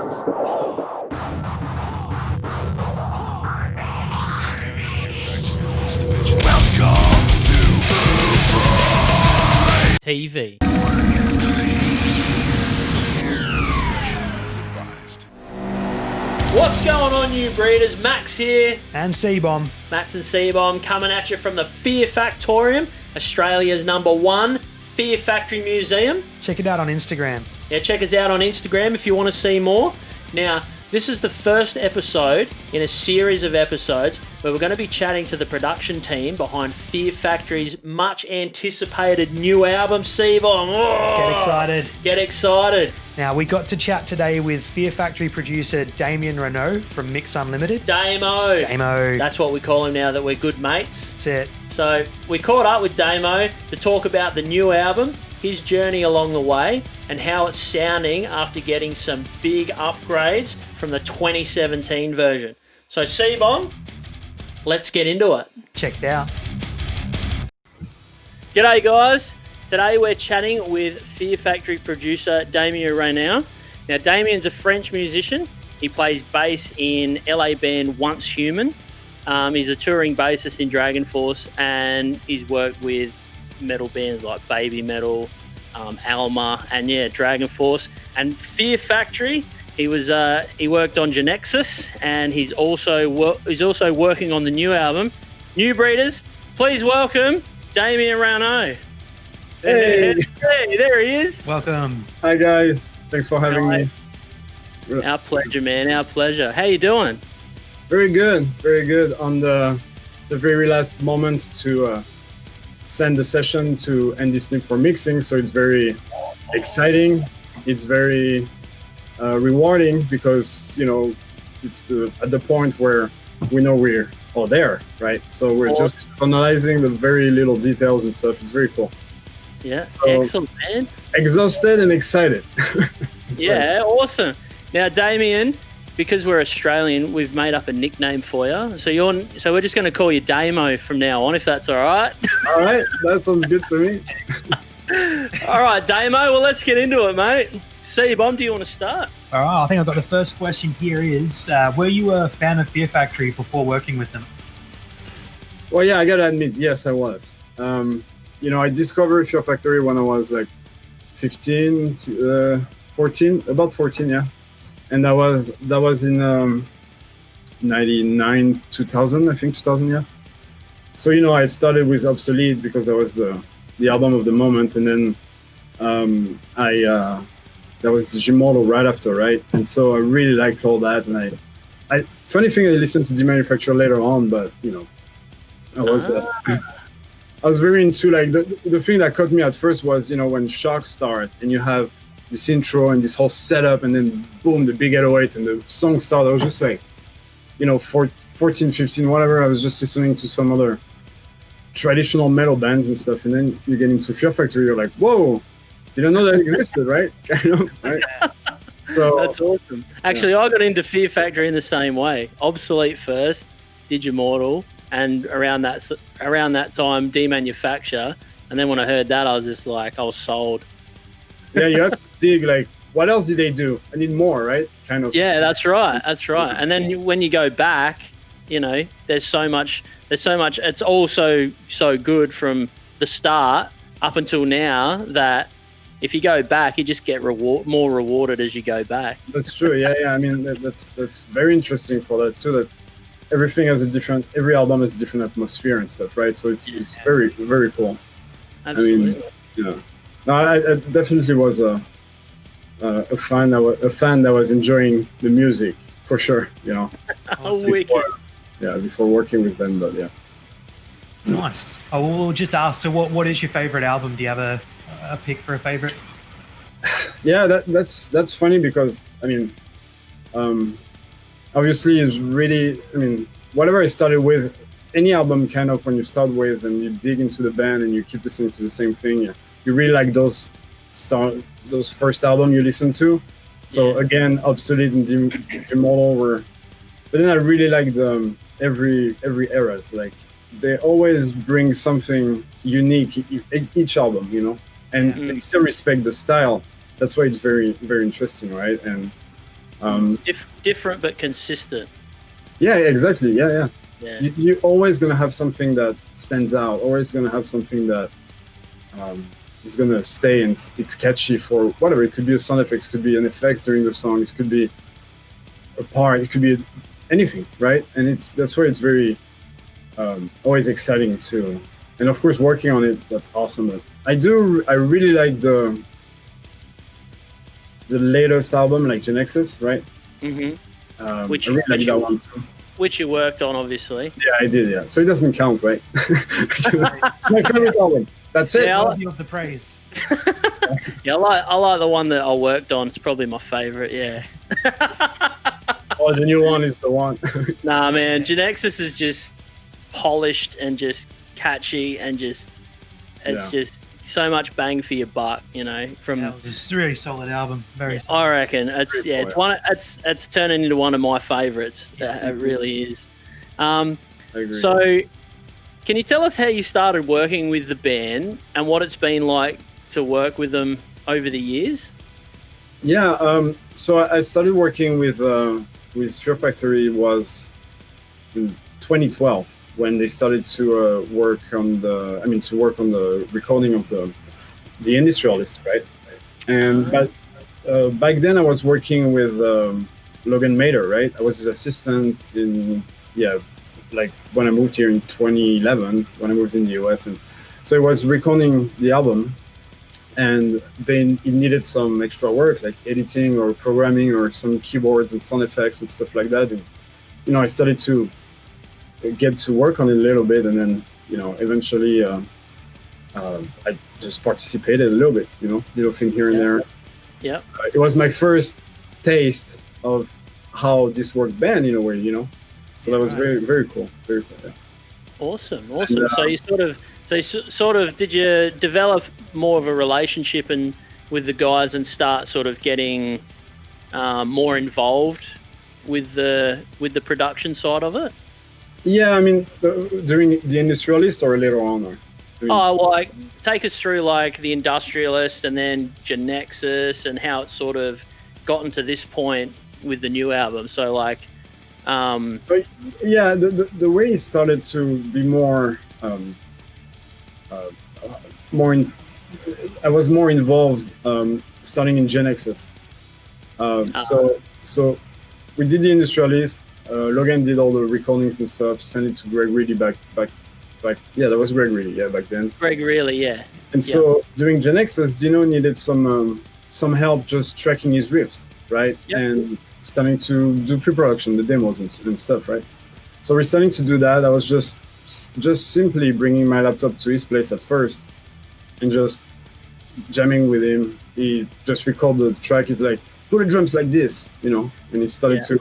TV. What's going on, you breeders? Max here. And C-Bomb. Max and C-Bomb coming at you from the Fear Factorium, Australia's #1 Fear Factory Museum. Check it out on Instagram. Yeah, check us out on Instagram if you want to see more. Now, this is the first episode in a series of episodes where we're going to be chatting to the production team behind Fear Factory's much anticipated new album, C-Bomb. Oh, Get excited. Get excited. Now, we got to chat today with Fear Factory producer Damien Rainaud from Mix Unlimited. Damo. Damo. That's what we call him now that we're good mates. That's it. So we caught up with Damo to talk about the new album, his journey along the way, and how it's sounding after getting some big upgrades from the 2017 version. So C-Bomb, let's get into it. Checked out. G'day guys. Today we're chatting with Fear Factory producer Damien Rainaud. Now Damien's a French musician. He plays bass in LA band Once Human. He's a touring bassist in Dragon Force, and he's worked with metal bands like Baby Metal, Alma, and yeah, Dragon Force. And Fear Factory, he worked on Genexus, and he's also working on the new album. New breeders, please welcome Damien Rainaud. Hey. Hey, there he is. Welcome. Hi guys, thanks for having me. Our pleasure, man. Our pleasure. How you doing? Very good, very good. On the very last moment to send the session to Andy Snip for mixing, so it's very exciting. It's very rewarding because it's at the point where we know we're all there, right? So we're just finalizing the very little details and stuff. It's very cool. Yeah, so, excellent, man. Exhausted and excited. Yeah, awesome. Now, Damien, because we're Australian, we've made up a nickname for you. So we're just going to call you Damo from now on, if that's all right. All right, that sounds good to me. All right, Damo. Well, let's get into it, mate. C-Bomb, do you want to start? All right, I think I've got the first question here is, were you a fan of Fear Factory before working with them? Well, yeah, I gotta admit, yes, I was. I discovered Fear Factory when I was like 14, about 14, yeah. And that was in 99, 2000, I think 2000, yeah. So, I started with Obsolete because that was the album of the moment. And then that was the G-Model right after, right? And so I really liked all that. And funny thing, I listened to Demanufacture later on, but, I was very into like the thing that caught me at first was when Shock start and you have this intro and this whole setup and then boom, the big 808 and the song start. I was just like 14, 15, whatever. I was just listening to some other traditional metal bands and stuff, and then you get into Fear Factory, you're like, whoa, didn't know that existed, right? Kind of, right? So that's awesome. Actually, I got into Fear Factory in the same way. Obsolete first, Digimortal, and around that time, Demanufacture. And then when I heard that, I was just like, I was sold. Yeah, you have to dig, like, what else did they do? I need more, right? Kind of. Yeah, that's right. That's right. And then when you go back, there's so much. It's also so good from the start up until now that if you go back, you just get more rewarded as you go back. That's true. Yeah. I mean, that's very interesting for that too. That every album has a different atmosphere and stuff, right? So it's very, very cool. Absolutely. I mean, no, I definitely was a fan that was enjoying the music for sure. Before working with them, but yeah. Nice. I will just ask. So, what is your favorite album? Do you have a pick for a favorite? Yeah, that's funny because I mean, obviously is really. I mean, whatever I started with, any album kind of when you start with and you dig into the band and you keep listening to the same thing, you really like those first album you listen to. So again, Obsolete and Immortal were, but then I really like them every era. So like they always bring something unique each album, you know, and they still respect the style. That's why it's very, very interesting, right? And Different but consistent. Yeah, exactly. Yeah. Yeah. You're always gonna have something that stands out. Always gonna have something that is gonna stay, and it's catchy for whatever. It could be a sound effects, could be an effects during the song. It could be a part. It could be anything, right? And that's where it's very always exciting too. And of course, working on it, that's awesome. But I really like the latest album, like Genexus, right? Which I really like that one too. Which you worked on, obviously. Yeah, I did. Yeah, so it doesn't count, right? It's my favorite album. That's it. Yeah, Worthy of the praise. Yeah, I like the one that I worked on. It's probably my favorite. Yeah. Oh, the new one is the one. Nah, man, Genexus is just polished and just catchy and just just so much bang for your buck, you know. From It's a really solid album. Very. Solid. I reckon it's turning into one of my favorites. It really is. I agree. So, can you tell us how you started working with the band and what it's been like to work with them over the years? Yeah, so I started working with Fear Factory was in 2012 when they started to work on the recording of the Industrialist, right? And back then I was working with Logan Mader, right? I was his assistant like when I moved here in 2011, when I moved in the US, and so I was recording the album. And then it needed some extra work, like editing or programming or some keyboards and sound effects and stuff like that. And, I started to get to work on it a little bit, and then, eventually I just participated a little bit, little thing here and there. Yeah. It was my first taste of how this worked band in a way, So that was very, very cool. Very cool. Yeah. Awesome. And, so did you develop more of a relationship with the guys and start sort of getting more involved with the production side of it? Yeah, I mean, during the Industrialist or later on? Take us through like the Industrialist and then Genexus and how it's sort of gotten to this point with the new album. So like, the way it started to be more. I was more involved starting in Genexus. So we did the Industrialist. Logan did all the recordings and stuff. Sent it to Greg Reedy back. Yeah, that was Greg Reedy. Yeah, back then. Greg Reedy, yeah. And so during Genexus, Dino needed some help just tracking his riffs, right? Yep. And starting to do pre-production, the demos and stuff, right? So we're starting to do that. I was just simply bringing my laptop to his place at first and just jamming with him. He just recorded the track. He's like, put the drums like this, and he started to.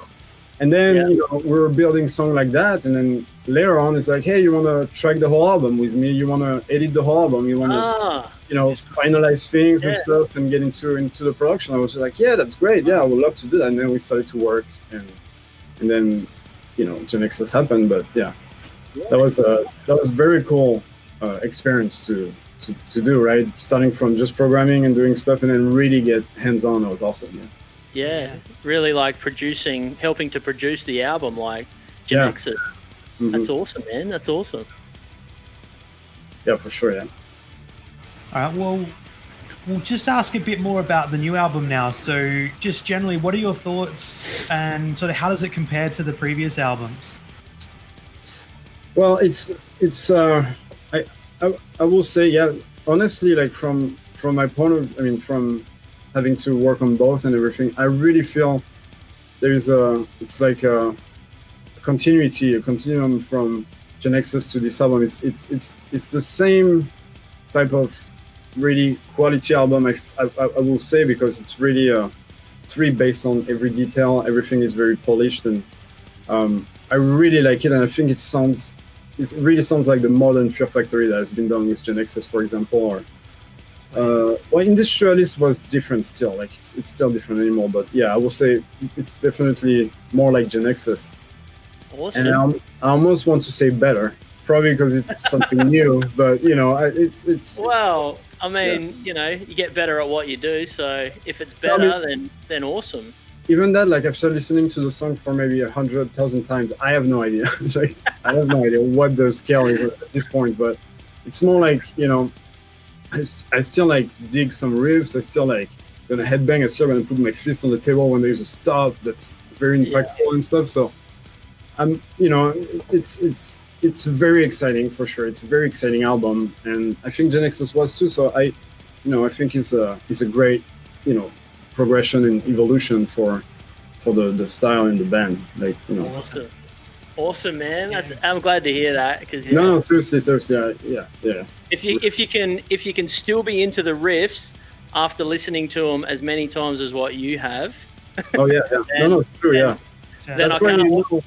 And then, we were building song like that. And then later on, it's like, hey, you want to track the whole album with me? You want to edit the whole album? You want to, finalize things and stuff and get into the production? I was just like, yeah, that's great. Yeah, I would love to do that. And then we started to work. And then, Genexus happened. But yeah. That was very cool experience to do, right? Starting from just programming and doing stuff, and then really get hands-on. That was awesome. Yeah, really like helping to produce the album, like Genexus. Mm-hmm. That's awesome, man. That's awesome. Yeah, for sure. Yeah. All right. Well, we'll just ask a bit more about the new album now. So, just generally, what are your thoughts, and sort of how does it compare to the previous albums? Well, it's I will say, honestly, like from my point of, from having to work on both and everything, I really feel it's like a continuum from Genexus to this album. It's the same type of really quality album, I will say, because it's really based on every detail. Everything is very polished, and I really like it, and I think it really sounds like the modern Fear Factory that has been done with Genexus, for example. Or Industrialist was different still. Like it's still different anymore. But yeah, I will say it's definitely more like Genexus. Awesome. And I almost want to say better, probably because it's something new. But it's. Well, I mean, you get better at what you do. So if it's better, then awesome. even that, like after listening to the song for maybe 100,000 times, I have no idea. It's like I have no idea what the scale is at this point, but it's more like, you know, I still like dig some riffs. I still like gonna headbang. I still gonna put my fist on the table when there's a stop that's very impactful and stuff. So I'm, you know, it's very exciting for sure. It's a very exciting album, and I think Genesis was too. So I think it's a great, you know, progression and evolution for the style in the band. Like, you know. Awesome, man. I'm glad to hear that, because no, seriously, yeah. If you can still be into the riffs after listening to them as many times as what you have. Oh yeah. No, it's true. Yeah. Then that's when you know.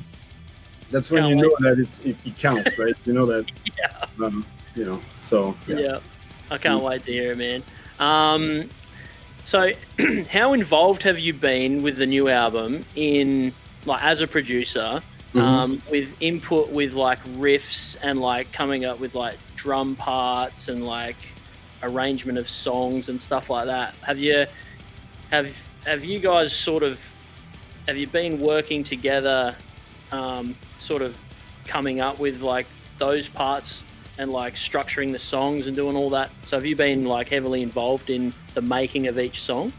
That's when you know that it counts, right? You know that. Yeah. You know. So. Yeah. I can't wait to hear it, man. So, how involved have you been with the new album in, like, as a producer? With input with like riffs and like coming up with like drum parts and like arrangement of songs and stuff like that. Have you guys have you been working together, sort of coming up with like those parts and like structuring the songs and doing all that? So have you been like heavily involved in the making of each song?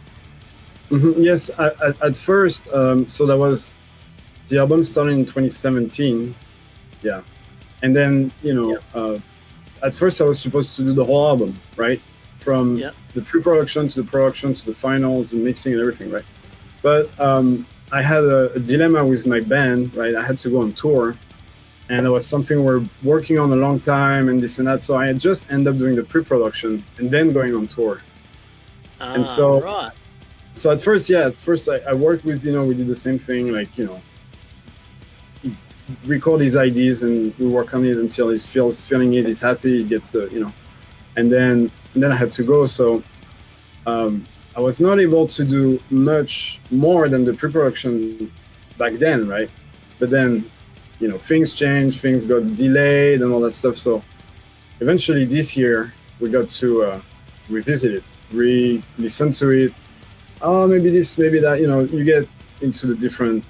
Yes, at first. So that was. The album started in 2017, yeah, and then, you know, at first I was supposed to do the whole album, right, from the pre-production to the production to the final to mixing and everything, right. But I had a dilemma with my band, right. I had to go on tour, and it was something we're working on a long time and this and that. So I had just ended up doing the pre-production and then going on tour, and so right. So at first I worked with, you know, we did the same thing, like, you know, record his ideas and we work on it until he's feeling it, he's happy, he gets the, you know, and then I had to go. So I was not able to do much more than the pre-production back then, right? But then, you know, things changed, things got delayed and all that stuff. So eventually this year we got to revisit it, re-listen to it. Oh, maybe this, maybe that, you know, you get into the different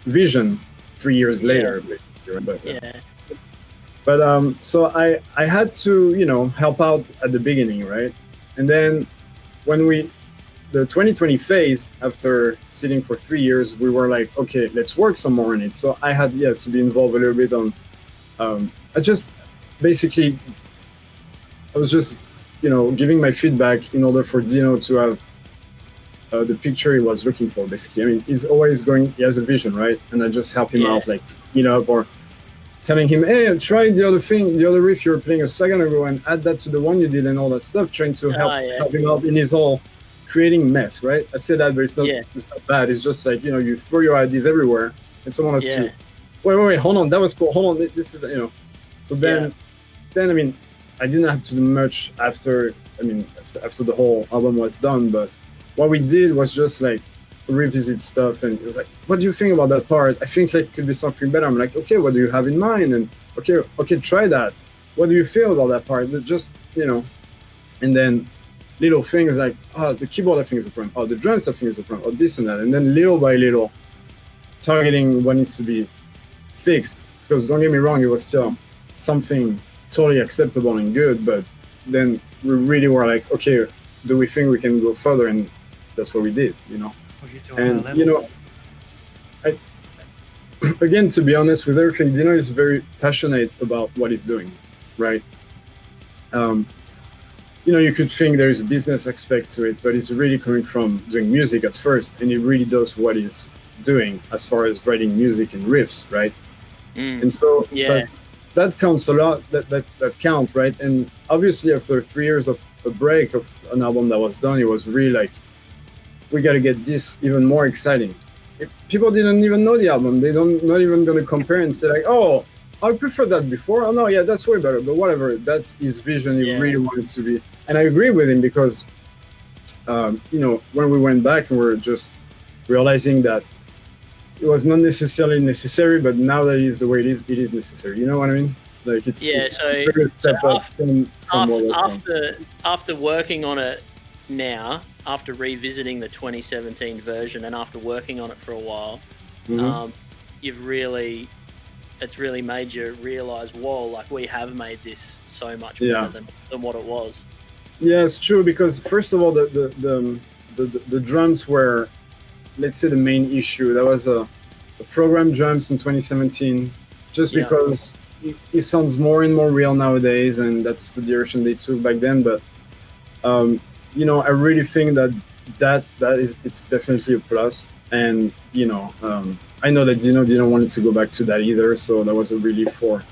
vision 3 years later, basically. But so I had to, you know, help out at the beginning, right? And then when the 2020 phase, after sitting for 3 years, we were like, okay, let's work some more on it. So I had, to be involved a little bit on, I was just, you know, giving my feedback in order for Dino to have the picture he was looking for, basically. I mean, he has a vision, right? And I just help him out, like, you know, or telling him, hey, try the other riff you were playing a second ago and add that to the one you did and all that stuff, trying to help him out in his whole creating mess, right? I say that, but it's not bad. It's just like, you know, you throw your ideas everywhere and someone has to, wait, hold on, that was cool, hold on, this is, you know. So then, I mean, I didn't have to do much after the whole album was done, but what we did was just like revisit stuff, and it was like, what do you think about that part? I think like it could be something better. I'm like, okay, what do you have in mind? And okay, try that. What do you feel about that part? Just, you know, and then little things like, oh, the keyboard I think is a problem, oh, the drums I think is a problem, oh, this and that, and then little by little targeting what needs to be fixed. Because don't get me wrong, it was still something totally acceptable and good, but then we really were like, okay, do we think we can go further? And that's what we did, you know. And, you know, again, to be honest with everything, Dino is very passionate about what he's doing, right? You know, you could think there is a business aspect to it, but he's really coming from doing music at first, and he really does what he's doing as far as writing music and riffs, right? And so that counts a lot, that count, right? And obviously after 3 years of a break of an album that was done, it was really like, we got to get this even more exciting. If people didn't even know the album, not even going to compare and say like, oh, I prefer that before. Oh no, yeah, that's way better. But whatever, that's his vision. He really wanted to be, and I agree with him because, you know, when we went back and we were just realizing that it was not necessarily necessary, but now that it is the way it is necessary. You know what I mean? Like it's a step up from what was done. After working on it now, after revisiting the 2017 version and after working on it for a while, it's really made you realize, whoa, like we have made this so much better than what it was. Yeah, it's true, because first of all, the drums were, let's say, the main issue. That was a program drums in 2017, just because it sounds more and more real nowadays, and that's the direction they took back then. But you know, I really think that it's definitely a plus. And you know, I know that Dino didn't want it to go back to that either, so that was a relief for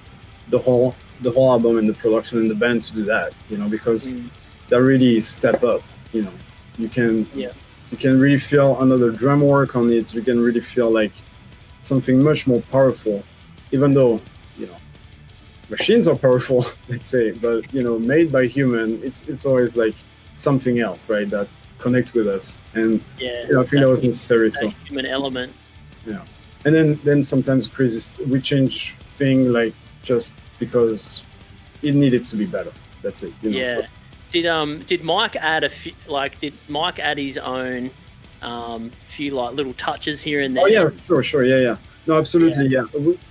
the whole album and the production and the band to do that. You know, because that really step up. You know, you can really feel another drum work on it. You can really feel like something much more powerful, even though, you know, machines are powerful, let's say, but you know, made by human, it's always like something else, right, that connect with us. And you know, I think that was necessary. So human element. Yeah. And then sometimes we change thing like just because it needed to be better. That's it. You know, yeah. So. Did Mike add did Mike add his own few like little touches here and there? Oh yeah, sure, yeah. No, absolutely, yeah.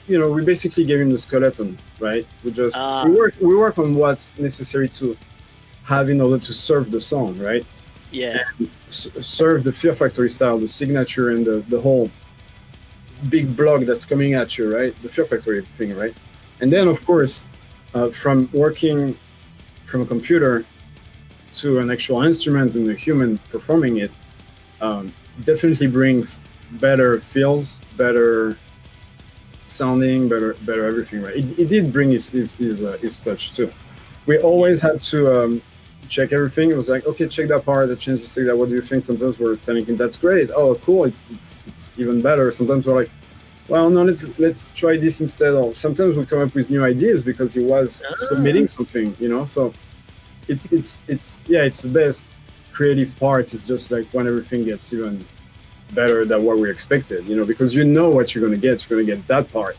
We basically gave him the skeleton, right? We just we work on what's necessary to have in order to serve the song, right? Yeah. And serve the Fear Factory style, the signature, and the whole big block that's coming at you, right? The Fear Factory thing, right? And then, of course, from working from a computer to an actual instrument and a human performing it, definitely brings better feels, better sounding, better everything, right? It did bring his touch too. We always had to check everything. It was like, okay, check that part, that changes, check that. What do you think? Sometimes we're telling him that's great. Oh, cool. It's even better. Sometimes we're like, well, no, let's try this instead. Or sometimes we come up with new ideas because he was submitting something, you know. So it's the best creative part. It's just like when everything gets even better than what we expected, you know, because you know what you're going to get. You're going to get that part,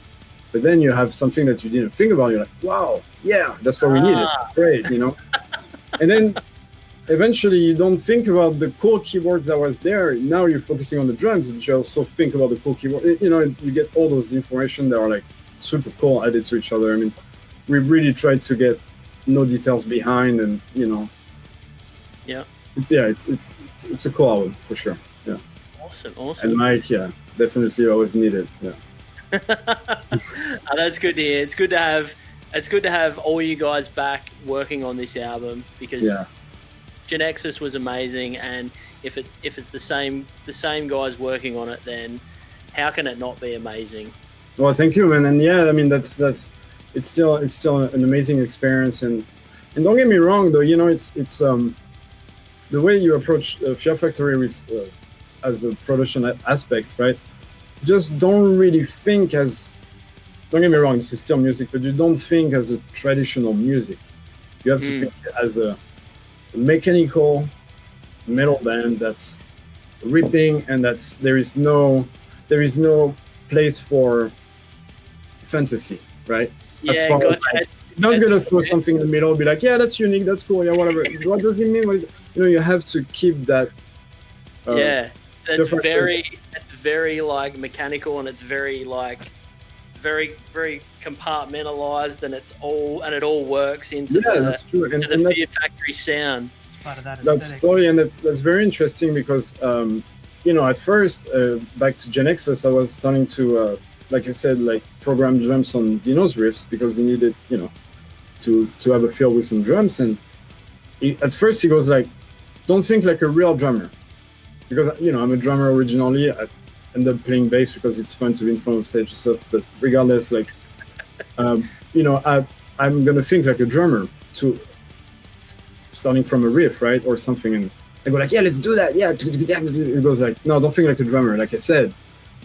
but then you have something that you didn't think about. You're like, wow, yeah, that's what we needed. Great, you know. And then eventually you don't think about the cool keyboards that was there. Now you're focusing on the drums, but you also think about the cool keyboard. You know, you get all those information that are like super cool added to each other. I mean, we really tried to get no details behind, and you know, it's a cool album for sure. Yeah. Awesome. And Mike, definitely always needed. Yeah. That's good to hear. It's good to have all you guys back working on this album, because Genexus was amazing, and if it's the same guys working on it, then how can it not be amazing? Well, thank you, man. And I mean it's still an amazing experience, and don't get me wrong though, you know, it's the way you approach Fear Factory with as a production aspect, right? Just don't really think as, don't get me wrong, this is still music, but you don't think as a traditional music. You have to think as a mechanical metal band that's ripping, and there is no place for fantasy, right? As far as not gonna throw something in the middle, be like, yeah, that's unique, that's cool, yeah, whatever. What does it mean? What is it? You know, you have to keep that. That's very like mechanical, and it's very like very compartmentalized, and it all works into that's true. And the Fear Factory sound. It's part of that that's totally, and that's very interesting because you know, at first back to Genexus, I was starting to like I said, like program drums on Dino's riffs because he needed, you know, to have a feel with some drums. And at first he goes like, don't think like a real drummer, because you know, I'm a drummer originally. I end up playing bass because it's fun to be in front of stage and stuff, but regardless, like you know, I'm gonna think like a drummer to starting from a riff, right, or something, and I go like, yeah, let's do that, yeah. It goes like, no, don't think like a drummer. Like I said,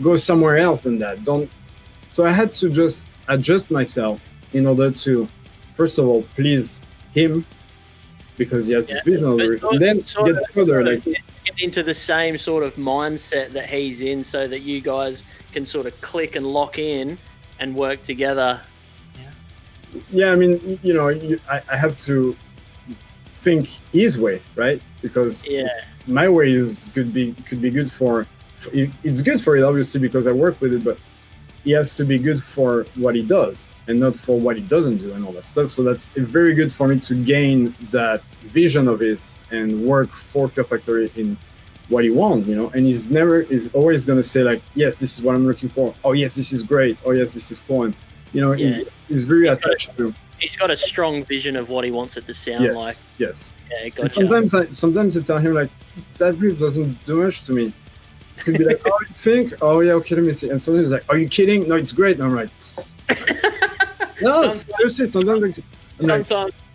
go somewhere else than that. Don't. So I had to just adjust myself in order to, first of all, please him, because he has his vision of it, and then get further, like get into the same sort of mindset that he's in, so that you guys can sort of click and lock in and work together. Yeah, I mean, you know, I have to think his way, right? Because my way could be good for it's good for it, obviously, because I work with it, but he has to be good for what he does and not for what he doesn't do and all that stuff. So that's very good for me to gain that vision of his and work for Fear Factory in what he wants, you know. And he's always going to say like, yes, this is what I'm looking for. Oh yes, this is great. Oh yes, this is cool. And, you know, he's very attached to. He's got a strong vision of what he wants it to sound like. Yes. Yeah, gotcha. And sometimes I tell him like, that riff doesn't do much to me. It could be like, oh, you think? Oh yeah, okay, let me see. And sometimes he's like, are you kidding? No, it's great. And I'm like, no, seriously.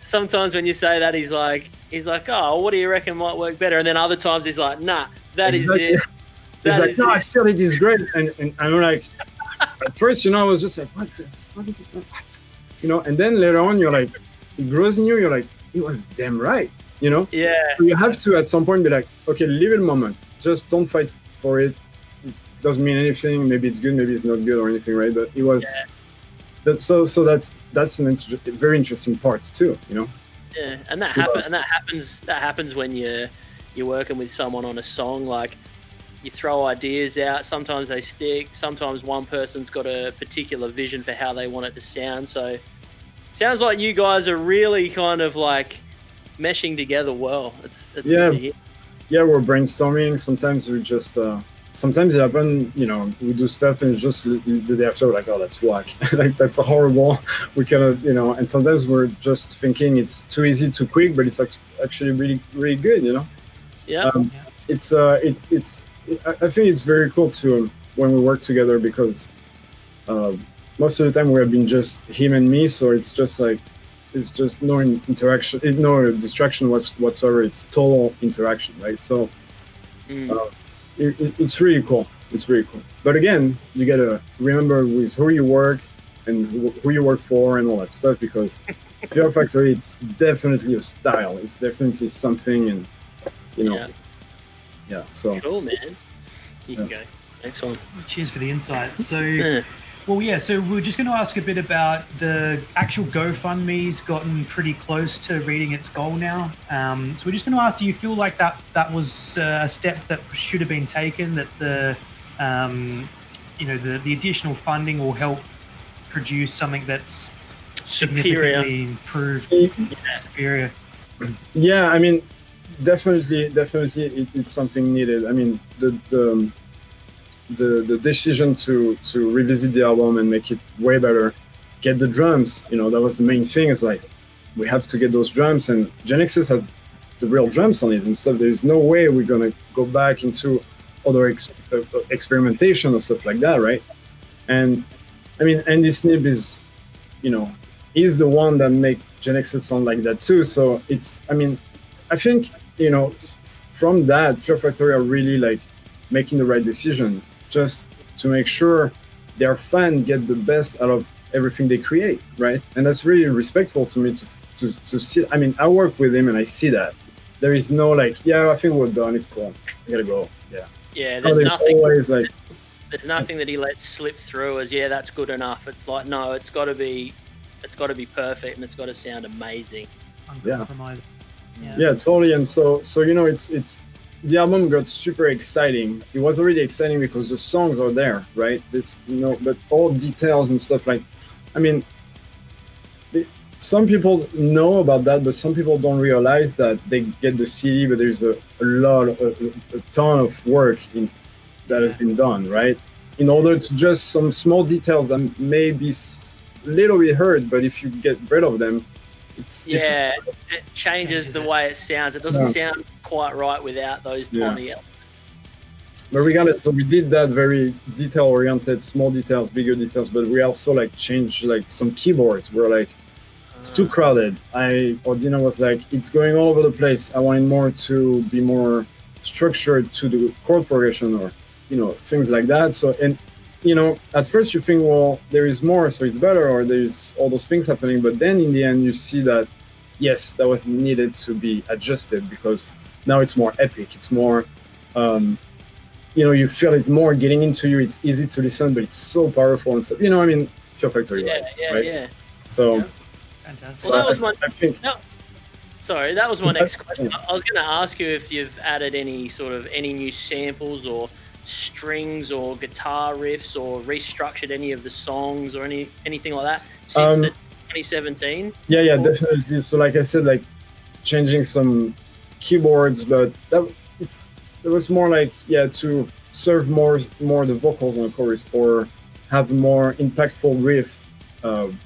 Sometimes when you say that, he's like, oh, what do you reckon might work better? And then other times he's like, nah, that is it. He's like, no, I feel it is great. And I'm like, at first, you know, I was just like, what is it? What? You know, and then later on, you're like, it grows in you. You're like, it was damn right. You know? Yeah. So you have to at some point be like, okay, live in the moment. Just don't fight for it. It doesn't mean anything. Maybe it's good, maybe it's not good or anything, right? But it was that's a very interesting part too, you know. Yeah, and that happens when you're working with someone on a song. Like, you throw ideas out, sometimes they stick, sometimes one person's got a particular vision for how they want it to sound. So sounds like you guys are really kind of like meshing together well. It's good to hear. Yeah, we're brainstorming. Sometimes we just sometimes it happens, you know, we do stuff and it's just the day after, like, oh, that's whack. Like, that's horrible. We cannot, you know, and sometimes we're just thinking it's too easy, too quick, but it's actually really, really good, you know? Yeah. I think it's very cool to when we work together because most of the time we have been just him and me, so it's just like, it's just no interaction, no distraction whatsoever. It's total interaction, right? So it's really cool. It's really cool. But again, you gotta remember with who you work and who you work for and all that stuff, because Fear Factory, it's definitely a style. It's definitely something, and you know, so cool, man. You can go. Excellent. Cheers for the insight. So. Well, yeah, so we're just going to ask a bit about the actual GoFundMe's gotten pretty close to reaching its goal now. So we're just going to ask, do you feel like that was a step that should have been taken, that the additional funding will help produce something that's significantly improved, superior? Yeah, I mean, definitely it's something needed. I mean, the decision to revisit the album and make it way better, get the drums, you know, that was the main thing. It's like, we have to get those drums, and Genexus had the real drums on it and stuff. There's no way we're gonna go back into other experimentation or stuff like that, right? And I mean, Andy Snib is, you know, he's the one that make Genexus sound like that too. So it's, I mean, I think, you know, from that, Fear Factory are really like making the right decision, just to make sure their fans get the best out of everything they create, right? And that's really respectful to me to see. I mean, I work with him and I see that. There is no like, yeah, I think we're done, it's cool, I gotta go. Yeah, there's nothing always like, there's nothing that he lets slip through as, yeah, that's good enough. It's like, no, it's got to be perfect, and it's got to sound amazing. Yeah, totally. And so you know, it's the album got super exciting. It was already exciting because the songs are there, right? This, you know, but all details and stuff, like, I mean, some people know about that, but some people don't realize that they get the CD, but there's a ton of work that has been done, right? In order to just some small details that may be a little bit hurt, but if you get rid of them, it's different. It changes the way it sounds. It doesn't sound quite right without those tiny elements. But we got it. So we did that very detail-oriented, small details, bigger details. But we also like changed like some keyboards. We're like, it's too crowded. Dino was like, it's going all over the place. I wanted more to be more structured to the chord progression, or you know, things like that. So, and you know, at first you think, well, there is more, so it's better, or there's all those things happening. But then in the end, you see that, yes, that was needed to be adjusted, because now it's more epic. It's more, you know, you feel it more getting into you. It's easy to listen, but it's so powerful and stuff. You know, I mean, Fear Factory, right? Yeah. So, Fantastic. so Well, that was I think. Sorry, that was my next question. I was going to ask you if you've added any new samples or strings or guitar riffs or restructured any of the songs or anything like that since the 2017. Yeah, definitely. So like I said, like changing some keyboards, but it was more like to serve more the vocals on the chorus or have more impactful riff on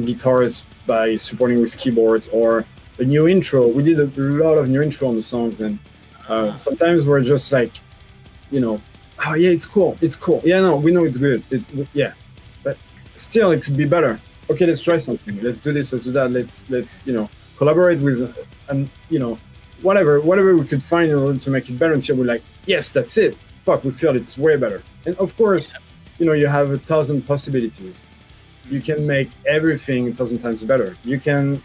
guitars by supporting with keyboards or a new intro. We did a lot of new intro on the songs, and sometimes we're just like, oh yeah, it's cool. Yeah, no, we know it's good. But still it could be better. Okay, let's try something. Let's do this. Let's do that. Let's collaborate with whatever we could find in order to make it better until we're like, yes, that's it. Fuck, we feel it's way better. And of course, you have 1,000 possibilities. You can make everything 1,000 times better. You can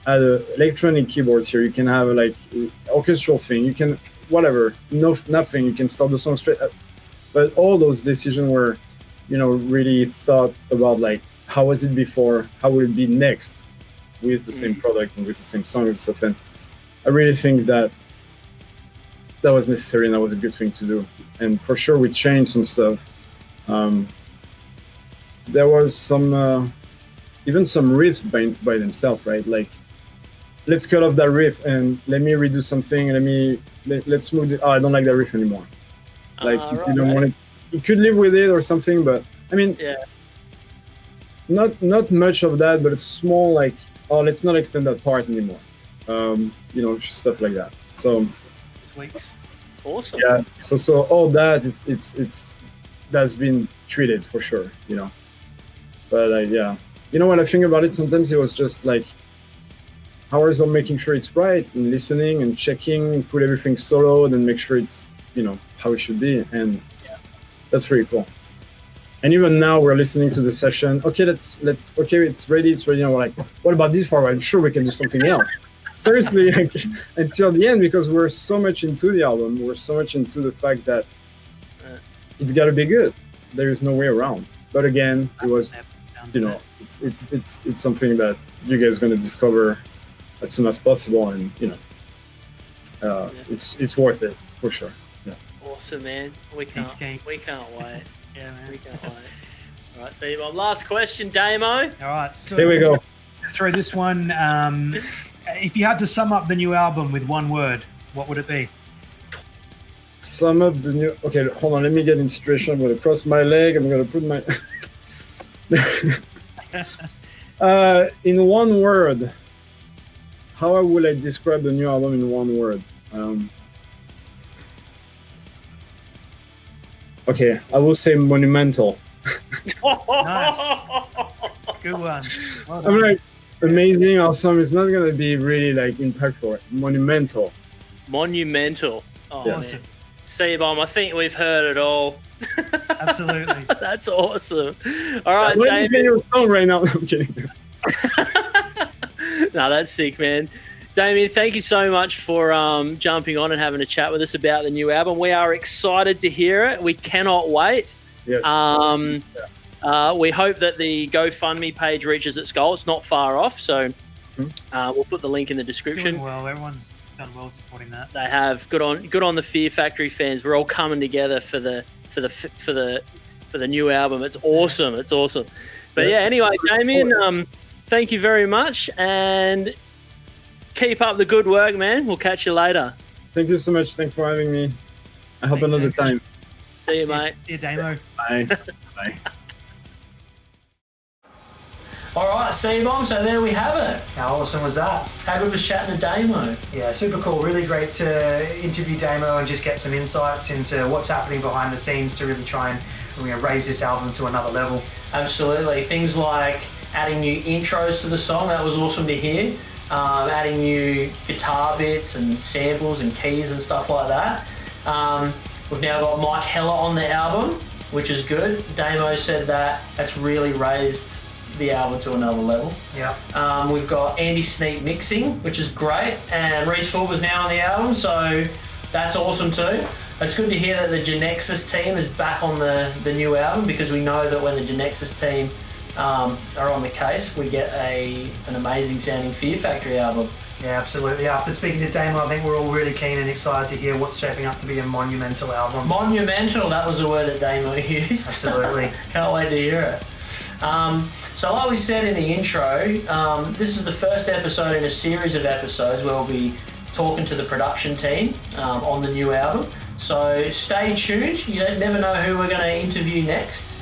add electronic keyboards here. You can have like orchestral thing. You can nothing. You can start the song straight up. But all those decisions were, really thought about, like, how was it before? How will it be next with the same product and with the same song and stuff? And I really think that was necessary and that was a good thing to do. And for sure, we changed some stuff. There was some, even some riffs by themselves, right? Like, let's cut off that riff and let me redo something. Let's move it. Oh, I don't like that riff anymore. Like, you don't want it. You could live with it or something, but I mean, not much of that, but it's small, like, oh, let's not extend that part anymore. Stuff like that. So, Tweaks. Awesome. Yeah. So all that that's been treated for sure. But when I think about it, sometimes it was just like hours of making sure it's right and listening and checking, put everything soloed and make sure it's how it should be, and that's pretty cool. And even now we're listening to the session. Okay, let's it's ready. And we're like, what about this part? I'm sure we can do something else. Seriously, like, until the end, because we're so much into the album, we're so much into the fact that it's got to be good. There is no way around. But again, it was, it's something that you guys are going to discover as soon as possible, and it's worth it for sure. Yeah. Awesome, man. We can't wait. Yeah, man. We can't wait. All right, so my last question, Damo. All right, so here we go. Throw this one. If you had to sum up the new album with one word, what would it be? Sum up the new. Okay, hold on. Let me get in situation. I'm going to cross my leg. I'm going to put my. In one word, how would I describe the new album in one word? Okay, I will say monumental. Nice. Good one. Well done. I'm like, amazing, awesome. It's not going to be really like impactful. Monumental. Oh, Yeah. Awesome. C-Bomb, I think we've heard it all. Absolutely. That's awesome. All right, Let me Damien. get your song right now. I'm kidding. No, that's sick, man. Damien, thank you so much for jumping on and having a chat with us about the new album. We are excited to hear it. We cannot wait. Yes. We hope that the GoFundMe page reaches its goal. It's not far off, so we'll put the link in the description. Doing well. Everyone's done well supporting that. They have. Good on the Fear Factory fans. We're all coming together for the new album. It's awesome. It's awesome. But yeah, anyway, Damien, thank you very much, and keep up the good work, man. We'll catch you later. Thank you so much. Thanks for having me. I hope Thanks, another James. time. See you, mate. See you, Damo. Bye. Bye. All right, C-Bomb, so there we have it. How awesome was that? How good was chatting to Damo? Yeah, super cool. Really great to interview Damo and just get some insights into what's happening behind the scenes to really try and raise this album to another level. Absolutely. Things like adding new intros to the song, that was awesome to hear. Adding new guitar bits and samples and keys and stuff like that. We've now got Mike Heller on the album, which is good. Damo said that that's really raised the album to another level. Yeah. We've got Andy Sneap mixing, which is great, and Reese Ford was now on the album, so that's awesome too. It's good to hear that the Genexus team is back on the new album, because we know that when the Genexus team are on the case, we get an amazing sounding Fear Factory album. Yeah, absolutely. After speaking to Damo, I think we're all really keen and excited to hear what's shaping up to be a monumental album. Monumental, that was the word that Damo used. Absolutely. Can't wait to hear it. So like we said in the intro, this is the first episode in a series of episodes where we'll be talking to the production team on the new album. So stay tuned. You never know who we're going to interview next.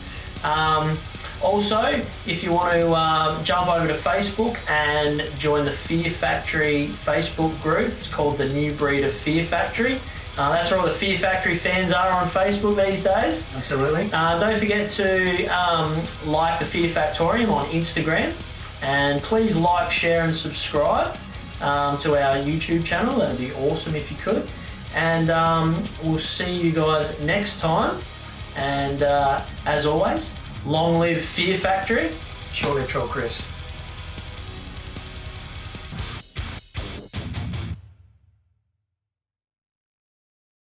Also, if you want to jump over to Facebook and join the Fear Factory Facebook group, it's called the New Breed of Fear Factory. That's where all the Fear Factory fans are on Facebook these days. Absolutely. Don't forget to like the Fear Factorium on Instagram, and please like, share and subscribe to our YouTube channel. That'd be awesome if you could. And we'll see you guys next time. And as always, long live Fear Factory. Short intro, Chris.